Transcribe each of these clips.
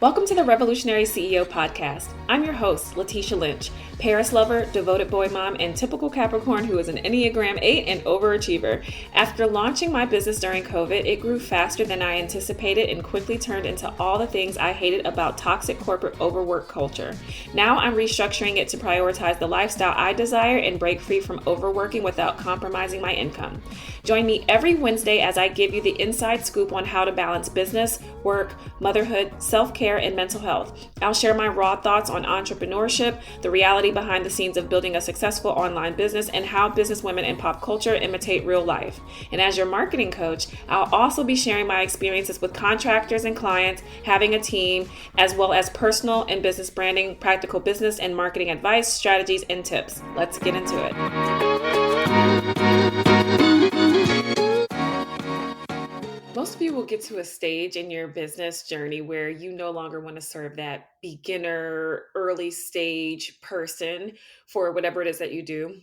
Welcome to the Revolutionary CEO Podcast. I'm your host, Letitia Lynch, Paris lover, devoted boy mom, and typical Capricorn who is an Enneagram 8 and overachiever. After launching my business during COVID, it grew faster than I anticipated and quickly turned into all the things I hated about toxic corporate overwork culture. Now I'm restructuring it to prioritize the lifestyle I desire and break free from overworking without compromising my income. Join me every Wednesday as I give you the inside scoop on how to balance business, work, motherhood, self-care, and mental health. I'll share my raw thoughts on entrepreneurship, the reality behind the scenes of building a successful online business, and how businesswomen in pop culture imitate real life. And as your marketing coach, I'll also be sharing my experiences with contractors and clients, having a team, as well as personal and business branding, practical business and marketing advice, strategies, and tips. Let's get into it. Most of you will get to a stage in your business journey where you no longer want to serve that beginner, early stage person for whatever it is that you do.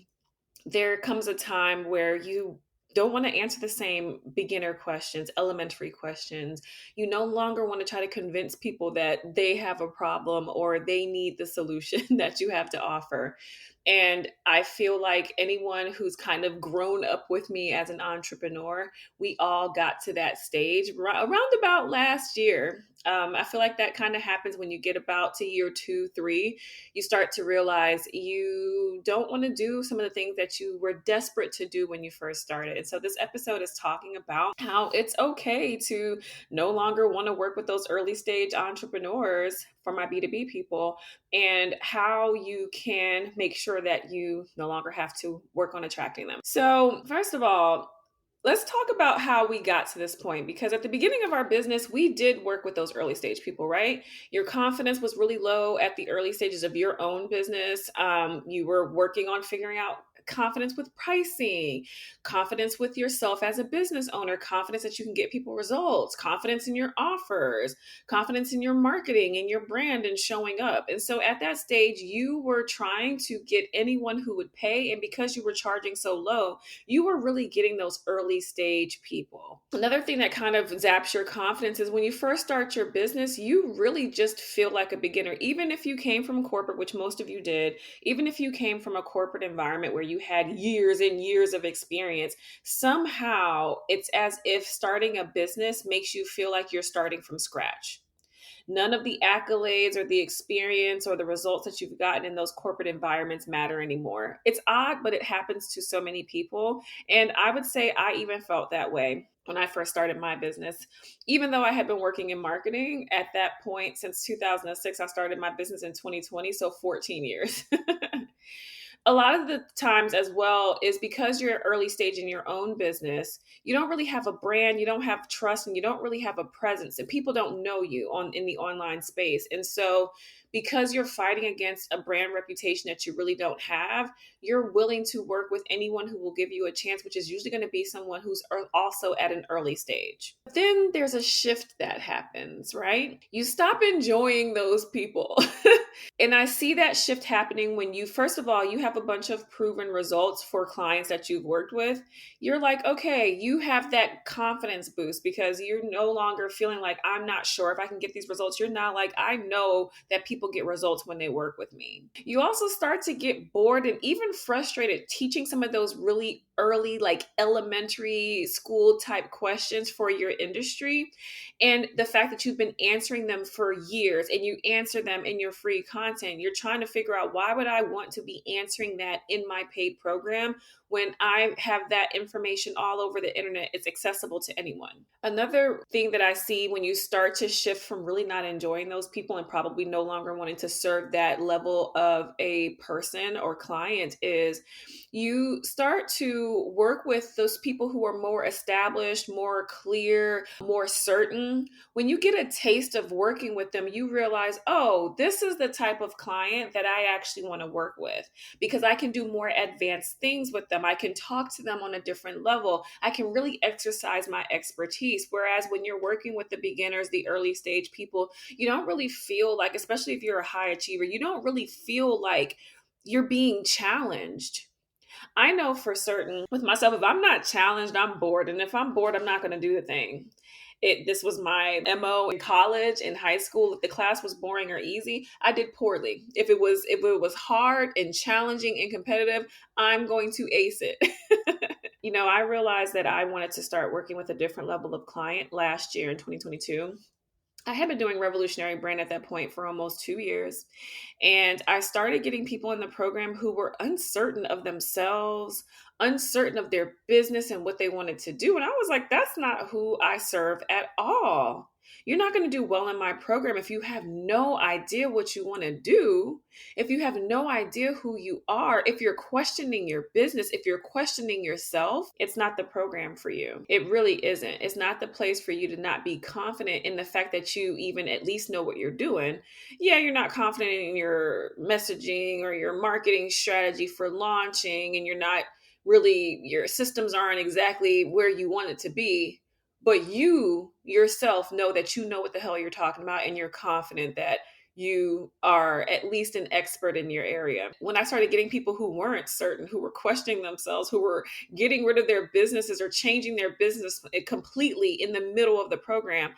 There comes a time where you don't want to answer the same beginner questions, elementary questions. You no longer want to try to convince people that they have a problem or they need the solution that you have to offer. And I feel like anyone who's kind of grown up with me as an entrepreneur, we all got to that stage around about last year. I feel like that kind of happens when you get about to year 2, 3. You start to realize you don't want to do some of the things that you were desperate to do when you first started. And so this episode is talking about how it's okay to no longer want to work with those early stage entrepreneurs for my B2B people, and how you can make sure that you no longer have to work on attracting them. So first of all, let's talk about how we got to this point, because at the beginning of our business, we did work with those early stage people, right? Your confidence was really low at the early stages of your own business. You were working on figuring out confidence with pricing, confidence with yourself as a business owner, confidence that you can get people results, confidence in your offers, confidence in your marketing and your brand and showing up. And so at that stage, you were trying to get anyone who would pay. And because you were charging so low, you were really getting those early stage people. Another thing that kind of zaps your confidence is when you first start your business, you really just feel like a beginner. Even if you came from corporate, which most of you did, even if you came from a corporate environment where you had years and years of experience, somehow it's as if starting a business makes you feel like you're starting from scratch. None of the accolades or the experience or the results that you've gotten in those corporate environments matter anymore. It's odd, but it happens to so many people. And I would say I even felt that way when I first started my business. Even though I had been working in marketing at that point since 2006, I started my business in 2020, so 14 years. A lot of the times as well is because you're early stage in your own business, you don't really have a brand, you don't have trust, and you don't really have a presence, and people don't know you in the online space. And so because you're fighting against a brand reputation that you really don't have, you're willing to work with anyone who will give you a chance, which is usually going to be someone who's also at an early stage. But then there's a shift that happens, right? You stop enjoying those people. And I see that shift happening when you, first of all, you have a bunch of proven results for clients that you've worked with. You're like, okay, you have that confidence boost because you're no longer feeling like, I'm not sure if I can get these results. You're now like, I know that people get results when they work with me. You also start to get bored and even frustrated teaching some of those really early, like elementary school type questions for your industry. And the fact that you've been answering them for years and you answer them in your free content, you're trying to figure out, why would I want to be answering that in my paid program when I have that information all over the internet? It's accessible to anyone. Another thing that I see when you start to shift from really not enjoying those people and probably no longer wanting to serve that level of a person or client is you start to work with those people who are more established, more clear, more certain. When you get a taste of working with them, you realize, oh, this is the type of client that I actually want to work with because I can do more advanced things with them. I can talk to them on a different level. I can really exercise my expertise. Whereas when you're working with the beginners, the early stage people, you don't really feel like, especially if you're a high achiever, you don't really feel like you're being challenged. I know for certain with myself, if I'm not challenged, I'm bored. And if I'm bored, I'm not going to do the thing. This was my MO in college, in high school. If the class was boring or easy, I did poorly. If it was hard and challenging and competitive, I'm going to ace it. I realized that I wanted to start working with a different level of client last year in 2022. I had been doing Revolutionary Brand at that point for almost 2 years. And I started getting people in the program who were uncertain of themselves, uncertain of their business and what they wanted to do. And I was like, that's not who I serve at all. You're not going to do well in my program if you have no idea what you want to do, if you have no idea who you are, if you're questioning your business, if you're questioning yourself. It's not the program for you. It really isn't. It's not the place for you to not be confident in the fact that you even at least know what you're doing. Yeah, you're not confident in your messaging or your marketing strategy for launching, and your systems aren't exactly where you want it to be, but you yourself know that you know what the hell you're talking about, and you're confident that you are at least an expert in your area. When I started getting people who weren't certain, who were questioning themselves, who were getting rid of their businesses or changing their business completely in the middle of the program,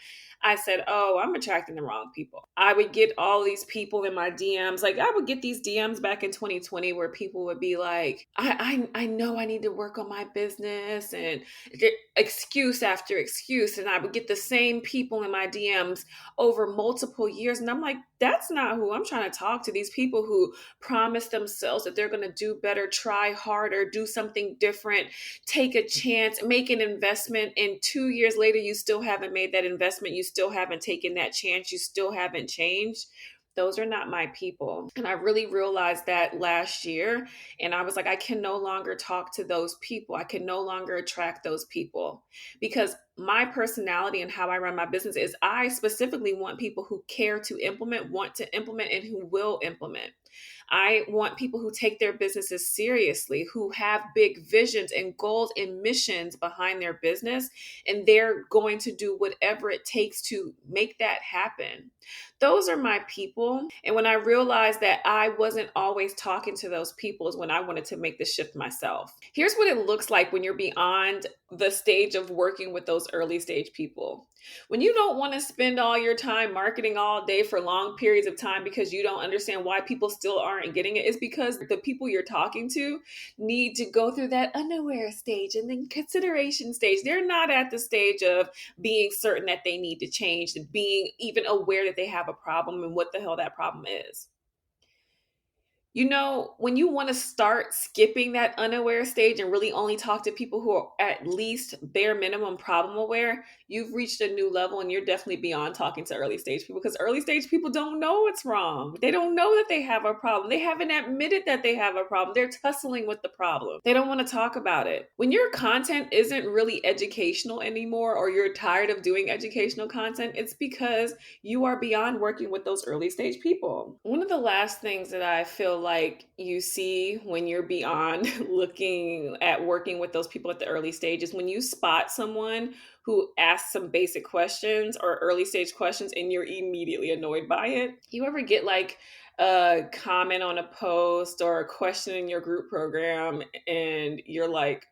I said, oh, I'm attracting the wrong people. I would get all these people in my DMs. Like, I would get these DMs back in 2020 where people would be like, I know I need to work on my business, and excuse after excuse. And I would get the same people in my DMs over multiple years. And I'm like, that's not who I'm trying to talk to. These people who promise themselves that they're going to do better, try harder, do something different, take a chance, make an investment. And 2 years later, you still haven't made that investment. You still haven't taken that chance. You still haven't changed. Those are not my people. And I really realized that last year. And I was like, I can no longer talk to those people. I can no longer attract those people, because my personality and how I run my business is I specifically want people who care to implement, want to implement, and who will implement. I want people who take their businesses seriously, who have big visions and goals and missions behind their business, and they're going to do whatever it takes to make that happen. Those are my people. And when I realized that I wasn't always talking to those people is when I wanted to make the shift myself. Here's what it looks like when you're beyond the stage of working with those early stage people. When you don't want to spend all your time marketing all day for long periods of time because you don't understand why people still aren't getting it, it's because the people you're talking to need to go through that unaware stage and then consideration stage. They're not at the stage of being certain that they need to change, and being even aware that they have a problem and what the hell that problem is. When you want to start skipping that unaware stage and really only talk to people who are at least bare minimum problem aware, you've reached a new level, and you're definitely beyond talking to early stage people, because early stage people don't know what's wrong. They don't know that they have a problem. They haven't admitted that they have a problem. They're tussling with the problem. They don't want to talk about it. When your content isn't really educational anymore, or you're tired of doing educational content, it's because you are beyond working with those early stage people. One of the last things that I feel like you see when you're beyond looking at working with those people at the early stages, when you spot someone who asks some basic questions or early stage questions and you're immediately annoyed by it. You ever get like a comment on a post or a question in your group program and you're like,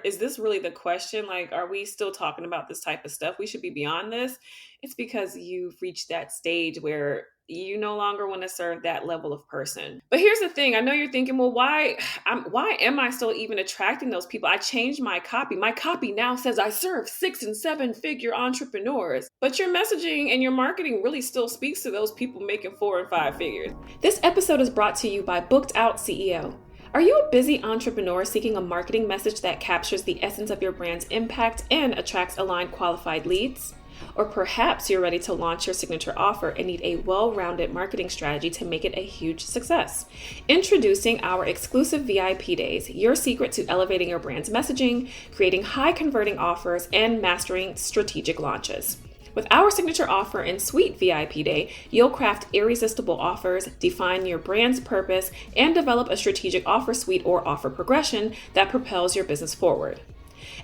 is this really the question? Like, are we still talking about this type of stuff? We should be beyond this. It's because you've reached that stage where you no longer want to serve that level of person. But here's the thing. I know you're thinking, well, why am I still even attracting those people? I changed my copy. My copy now says I serve 6 and 7 figure entrepreneurs. But your messaging and your marketing really still speaks to those people making 4 and 5 figures. This episode is brought to you by Booked Out CEO. Are you a busy entrepreneur seeking a marketing message that captures the essence of your brand's impact and attracts aligned qualified leads? Or perhaps you're ready to launch your signature offer and need a well-rounded marketing strategy to make it a huge success. Introducing our exclusive VIP days, your secret to elevating your brand's messaging, creating high-converting offers, and mastering strategic launches. With our signature offer and Suite VIP Day, you'll craft irresistible offers, define your brand's purpose, and develop a strategic offer suite or offer progression that propels your business forward.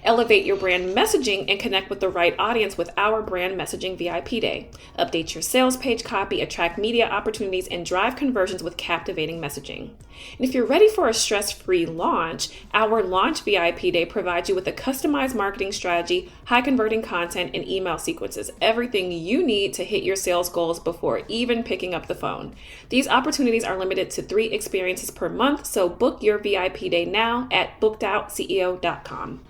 Elevate your brand messaging and connect with the right audience with our Brand Messaging VIP Day. Update your sales page copy, attract media opportunities, and drive conversions with captivating messaging. And if you're ready for a stress-free launch, our Launch VIP Day provides you with a customized marketing strategy, high-converting content, and email sequences, everything you need to hit your sales goals before even picking up the phone. These opportunities are limited to 3 experiences per month, so book your VIP Day now at bookedoutceo.com.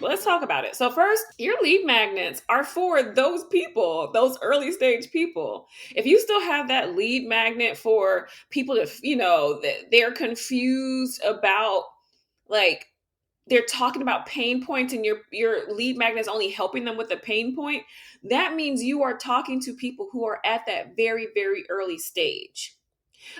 Let's talk about it. So first, your lead magnets are for those people, those early stage people. If you still have that lead magnet for people that, they're confused about, like, they're talking about pain points and your lead magnet is only helping them with a pain point, that means you are talking to people who are at that very, very early stage.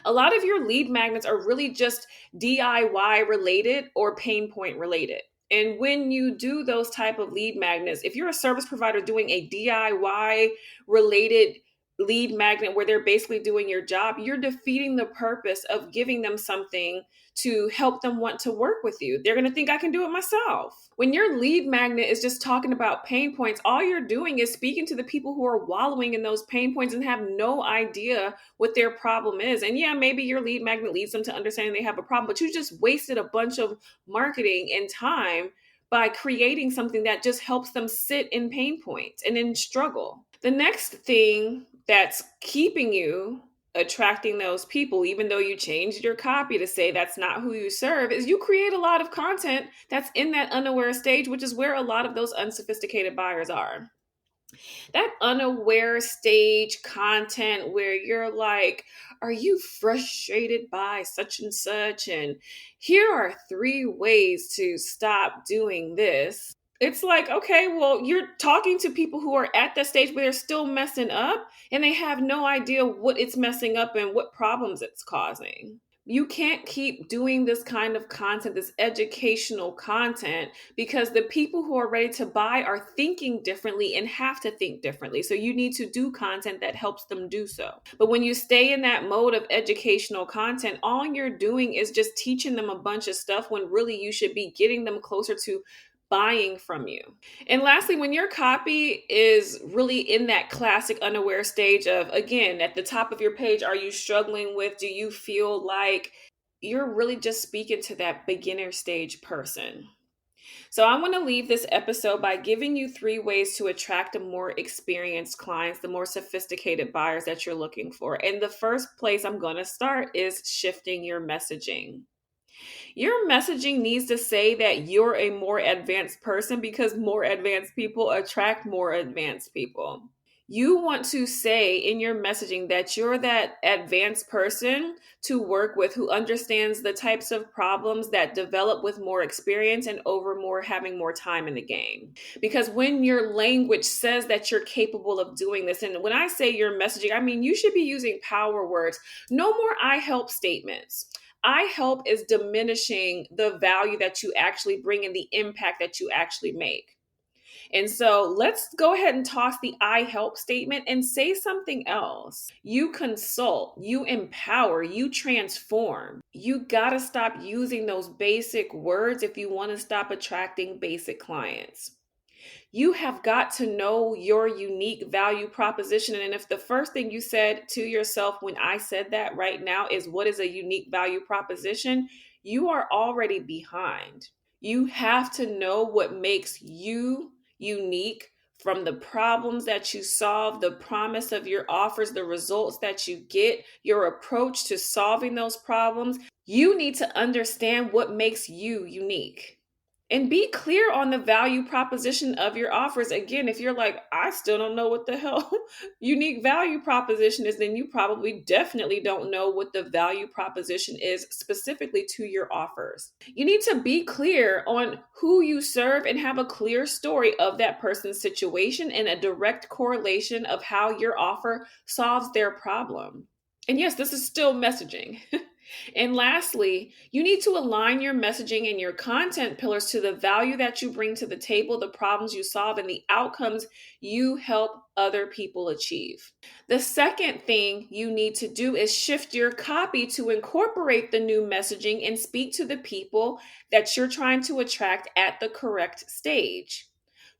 A lot of your lead magnets are really just DIY related or pain point related. And when you do those type of lead magnets, if you're a service provider doing a DIY related lead magnet where they're basically doing your job, you're defeating the purpose of giving them something to help them want to work with you. They're going to think I can do it myself. When your lead magnet is just talking about pain points, all you're doing is speaking to the people who are wallowing in those pain points and have no idea what their problem is. And yeah, maybe your lead magnet leads them to understanding they have a problem, but you just wasted a bunch of marketing and time by creating something that just helps them sit in pain points and in struggle. The next thing that's keeping you attracting those people, even though you changed your copy to say that's not who you serve, is you create a lot of content that's in that unaware stage, which is where a lot of those unsophisticated buyers are. That unaware stage content where you're like, are you frustrated by such and such? And here are 3 ways to stop doing this. It's like, okay, well, you're talking to people who are at that stage where they're still messing up and they have no idea what it's messing up and what problems it's causing. You can't keep doing this kind of content, this educational content, because the people who are ready to buy are thinking differently and have to think differently. So you need to do content that helps them do so. But when you stay in that mode of educational content, all you're doing is just teaching them a bunch of stuff when really you should be getting them closer to buying from you. And lastly, when your copy is really in that classic unaware stage of, again, at the top of your page, are you struggling with, do you feel like you're really just speaking to that beginner stage person? So I want to leave this episode by giving you 3 ways to attract the more experienced clients, the more sophisticated buyers that you're looking for. And the first place I'm going to start is shifting your messaging. Your messaging needs to say that you're a more advanced person, because more advanced people attract more advanced people. You want to say in your messaging that you're that advanced person to work with who understands the types of problems that develop with more experience and over more having more time in the game. Because when your language says that you're capable of doing this, and when I say your messaging, I mean you should be using power words. No more I help statements. I help is diminishing the value that you actually bring and the impact that you actually make. And so let's go ahead and toss the I help statement and say something else. You consult, you empower, you transform. You got to stop using those basic words if you want to stop attracting basic clients. You have got to know your unique value proposition. And if the first thing you said to yourself when I said that right now is, what is a unique value proposition? You are already behind. You have to know what makes you unique, from the problems that you solve, the promise of your offers, the results that you get, your approach to solving those problems. You need to understand what makes you unique. And be clear on the value proposition of your offers. Again, if you're like, I still don't know what the hell unique value proposition is, then you probably definitely don't know what the value proposition is specifically to your offers. You need to be clear on who you serve and have a clear story of that person's situation and a direct correlation of how your offer solves their problem. And yes, this is still messaging. And lastly, you need to align your messaging and your content pillars to the value that you bring to the table, the problems you solve, and the outcomes you help other people achieve. The second thing you need to do is shift your copy to incorporate the new messaging and speak to the people that you're trying to attract at the correct stage.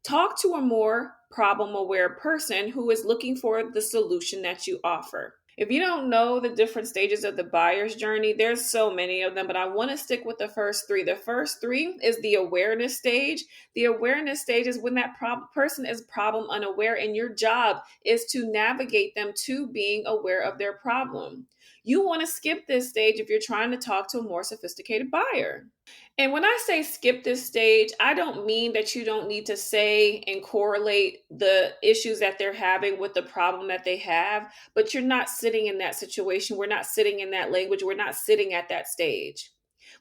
Talk to a more problem aware person who is looking for the solution that you offer. If you don't know the different stages of the buyer's journey, there's so many of them, but I want to stick with the first three. The first three is the awareness stage. The awareness stage is when that person is problem unaware, and your job is to navigate them to being aware of their problem. You want to skip this stage if you're trying to talk to a more sophisticated buyer. And when I say skip this stage, I don't mean that you don't need to say and correlate the issues that they're having with the problem that they have, but you're not sitting in that situation. We're not sitting in that language. We're not sitting at that stage.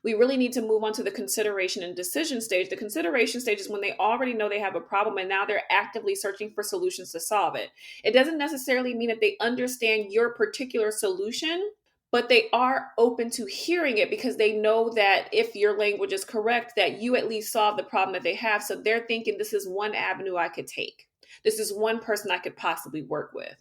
We really need to move on to the consideration and decision stage. The consideration stage is when they already know they have a problem and now they're actively searching for solutions to solve it. It doesn't necessarily mean that they understand your particular solution, but they are open to hearing it because they know that if your language is correct, that you at least solve the problem that they have. So they're thinking, this is one avenue I could take. This is one person I could possibly work with.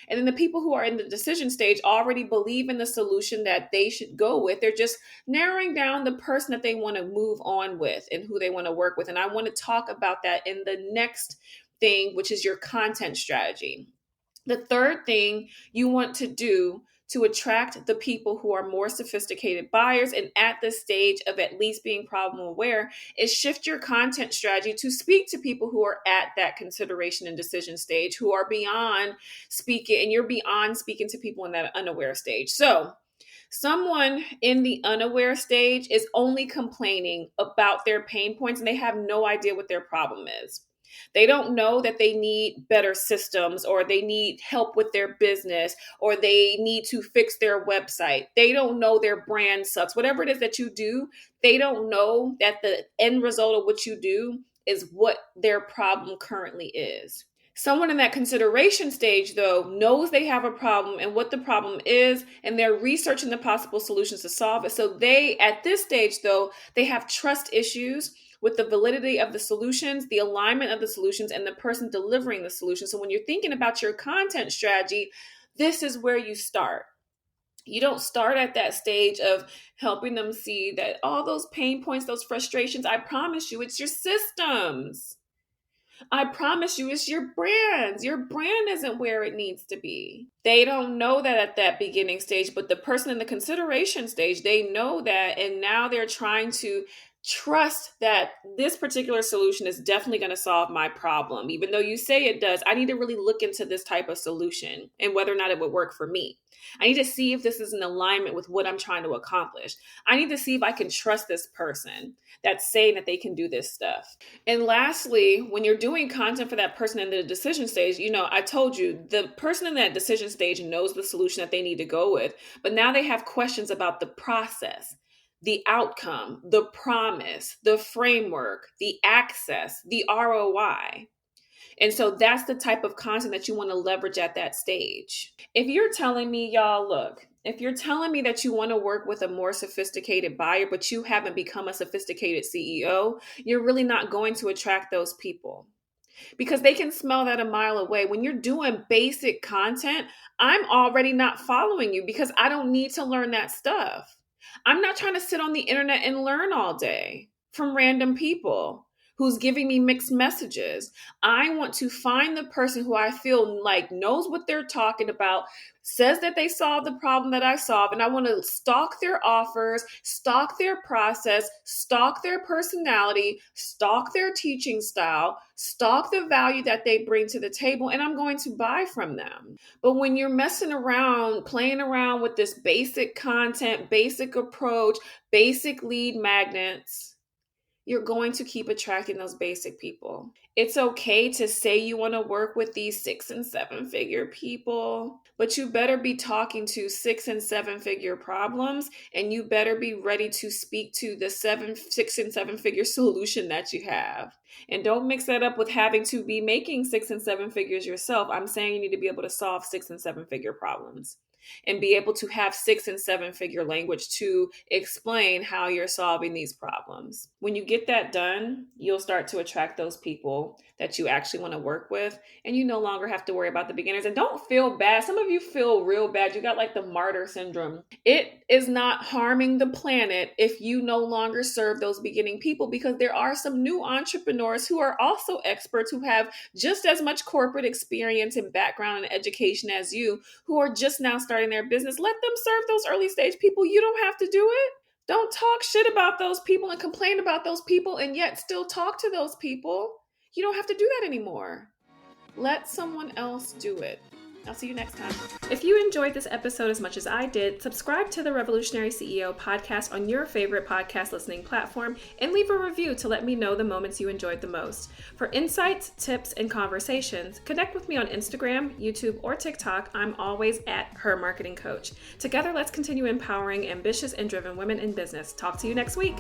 And then the people who are in the decision stage already believe in the solution that they should go with. They're just narrowing down the person that they want to move on with and who they want to work with. And I want to talk about that in the next thing, which is your content strategy. The third thing you want to do to attract the people who are more sophisticated buyers and at the stage of at least being problem aware is shift your content strategy to speak to people who are at that consideration and decision stage, who are beyond speaking, and you're beyond speaking to people in that unaware stage. So someone in the unaware stage is only complaining about their pain points and they have no idea what their problem is. They don't know that they need better systems or they need help with their business or they need to fix their website. They don't know their brand sucks. Whatever it is that you do, they don't know that the end result of what you do is what their problem currently is. Someone in that consideration stage, though, knows they have a problem and what the problem is, and they're researching the possible solutions to solve it. So they, at this stage, though, they have trust issues with the validity of the solutions, the alignment of the solutions, and the person delivering the solution. So when you're thinking about your content strategy, this is where you start. You don't start at that stage of helping them see that all those pain points, those frustrations, I promise you, it's your systems. I promise you, it's your brands. Your brand isn't where it needs to be. They don't know that at that beginning stage, but the person in the consideration stage, they know that. And now they're trying to trust that this particular solution is definitely going to solve my problem. Even though you say it does, I need to really look into this type of solution and whether or not it would work for me. I need to see if this is in alignment with what I'm trying to accomplish. I need to see if I can trust this person that's saying that they can do this stuff. And lastly, when you're doing content for that person in the decision stage, I told you the person in that decision stage knows the solution that they need to go with, but now they have questions about the process, the outcome, the promise, the framework, the access, the ROI. And so that's the type of content that you want to leverage at that stage. If you're telling me, y'all, look, if you're telling me that you want to work with a more sophisticated buyer, but you haven't become a sophisticated CEO, you're really not going to attract those people because they can smell that a mile away. When you're doing basic content, I'm already not following you because I don't need to learn that stuff. I'm not trying to sit on the internet and learn all day from random people who's giving me mixed messages. I want to find the person who I feel like knows what they're talking about, says that they solved the problem that I solved, and I want to stalk their offers, stalk their process, stalk their personality, stalk their teaching style, stalk the value that they bring to the table, and I'm going to buy from them. But when you're messing around, playing around with this basic content, basic approach, basic lead magnets, you're going to keep attracting those basic people. It's okay to say you want to work with these 6 and 7 figure people, but you better be talking to 6 and 7 figure problems, and you better be ready to speak to the 6 and 7 figure solution that you have. And don't mix that up with having to be making 6 and 7 figures yourself. I'm saying you need to be able to solve 6 and 7 figure problems. and be able to have 6 and 7 figure language to explain how you're solving these problems. When you get that done, you'll start to attract those people that you actually want to work with, and you no longer have to worry about the beginners. And don't feel bad. Some of you feel real bad. You got like the martyr syndrome. It is not harming the planet if you no longer serve those beginning people, because there are some new entrepreneurs who are also experts who have just as much corporate experience and background and education as you, who are just now starting their business. Let them serve those early stage people. You don't have to do it. Don't talk shit about those people and complain about those people and yet still talk to those people. You don't have to do that anymore. Let someone else do it. I'll see you next time. If you enjoyed this episode as much as I did, subscribe to the Revolutionary CEO podcast on your favorite podcast listening platform and leave a review to let me know the moments you enjoyed the most. For insights, tips, and conversations, connect with me on Instagram, YouTube, or TikTok. I'm always at Her Marketing Coach. Together, let's continue empowering ambitious and driven women in business. Talk to you next week.